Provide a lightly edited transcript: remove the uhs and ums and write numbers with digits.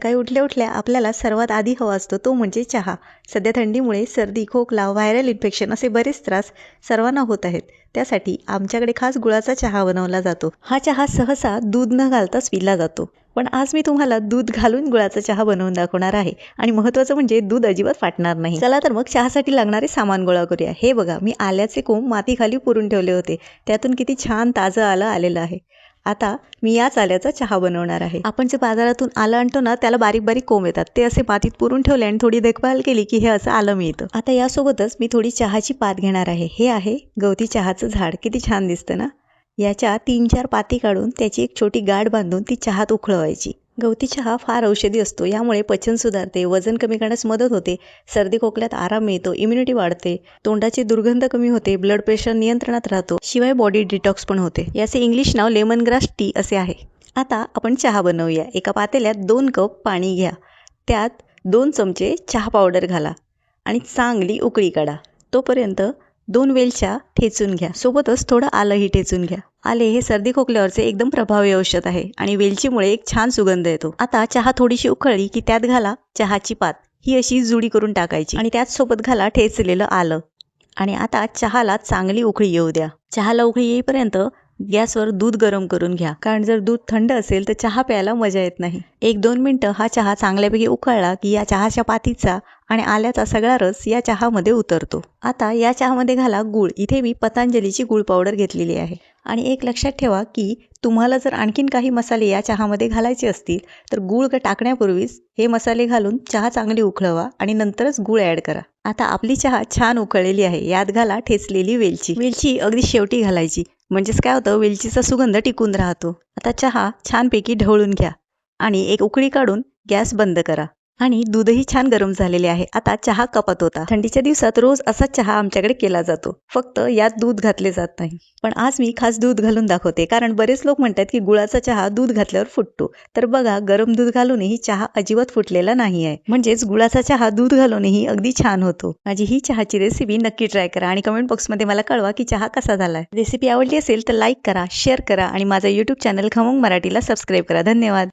सकाळी उठल्या उठल्या आपल्याला सर्वात आधी हवा असतो तो म्हणजे चहा. सध्या थंडीमुळे सर्दी, खोकला, व्हायरल इन्फेक्शन असे बरेच त्रास सर्वांना होत आहेत. त्यासाठी आमच्याकडे खास गुळाचा चहा बनवला जातो. हा चहा सहसा दूध न घालताच पिला जातो. पण आज मी तुम्हाला दूध घालून गुळाचा चहा बनवून दाखवणार आहे. आणि महत्त्वाचं म्हणजे दूध अजिबात फाटणार नाही. चला तर मग चहासाठी लागणारे सामान गोळा करूया. हे बघा, मी आल्याचे कोंब मातीखाली पुरून ठेवले होते. त्यातून किती छान ताजं आलं आलेलं आहे. आता मी याच आल्याचा चहा बनवणार आहे. आपण जे बाजारातून आलं आणतो ना, त्याला बारीक बारीक कोंब येतात. ते असे मातीत पुरून ठेवले आणि थोडी देखभाल केली की हे असं आलं मिळतं. आता यासोबतच मी थोडी चहाची पात घेणार आहे. हे आहे गवती चहाचं झाड. किती छान दिसतं ना. याच्या 3-4 पाती काढून त्याची एक छोटी गाठ बांधून ती चहात उकळवायची. गवती चहा फार औषधी असतो. यामुळे पचन सुधारते, वजन कमी करण्यास मदत होते, सर्दी खोकल्यात आराम मिळतो, इम्युनिटी वाढते, तोंडाची दुर्गंध कमी होते, ब्लड प्रेशर नियंत्रणात राहतो, शिवाय बॉडी डिटॉक्स पण होते. याचे इंग्लिश नाव लेमन ग्रास टी असे आहे. आता आपण चहा बनवूया. एका पातेल्यात 2 कप पाणी घ्या. त्यात 2 चमचे चहा पावडर घाला आणि चांगली उकळी काढा. तोपर्यंत 2 वेलच्या ठेचून घ्या. सोबतच थोडं आलंही ठेचून घ्या. आले हे सर्दी खोकल्यावरचे एकदम प्रभावी औषध आहे आणि वेलचीमुळे एक छान सुगंध येतो. आता चहा थोडीशी उकळली की त्यात घाला चहाची पात. ही अशी जुडी करून टाकायची आणि त्याच सोबत घाला ठेचलेलं आलं. आणि आता चहाला चांगली उकळी येऊ द्या. चहाला उकळी येईपर्यंत गॅसवर दूध गरम करून घ्या. कारण जर दूध थंड असेल तर चहा प्यायला मजा येत नाही. 1-2 मिनिटं हा चहा चांगल्यापैकी उकळला की या चहाच्या पातीचा आणि आल्याचा सगळा रस या चहामध्ये उतरतो. आता या चहामध्ये घाला गूळ. इथे मी पतंजलीची गूळ पावडर घेतलेली आहे. आणि एक लक्षात ठेवा की तुम्हाला जर आणखीन काही मसाले या चहामध्ये घालायचे असतील तर गूळ टाकण्यापूर्वीच हे मसाले घालून चहा चांगली उकळवा आणि नंतरच गूळ ॲड करा. आता आपली चहा छान उकळलेली आहे. यात घाला ठेचलेली वेलची. वेलची अगदी शेवटी घालायची. म्हणजेच काय होतं, वेलचीचा सुगंध टिकून राहतो. आता चहा छानपैकी ढवळून घ्या आणि एक उकळी काढून गॅस बंद करा. आणि दूधही छान गरम झालेले आहे. आता चहा कपात होता. थंडीच्या दिवसात रोज असाच चहा आमच्याकडे केला जातो. फक्त यात दूध घातले जात नाही. पण आज मी खास दूध घालून दाखवते. कारण बरेच लोक म्हणतात की गुळाचा चहा दूध घातल्यावर फुटतो. तर बघा, गरम दूध घालूनही चहा अजिबात फुटलेला नाही आहे. म्हणजेच गुळाचा चहा दूध घालूनही अगदी छान होतो. माझी ही चहाची रेसिपी नक्की ट्राय करा आणि कमेंट बॉक्समध्ये मला कळवा की चहा कसा झालाय. रेसिपी आवडली असेल तर लाईक करा, शेअर करा आणि माझा YouTube चॅनल खमंग मराठीला सबस्क्राईब करा. धन्यवाद.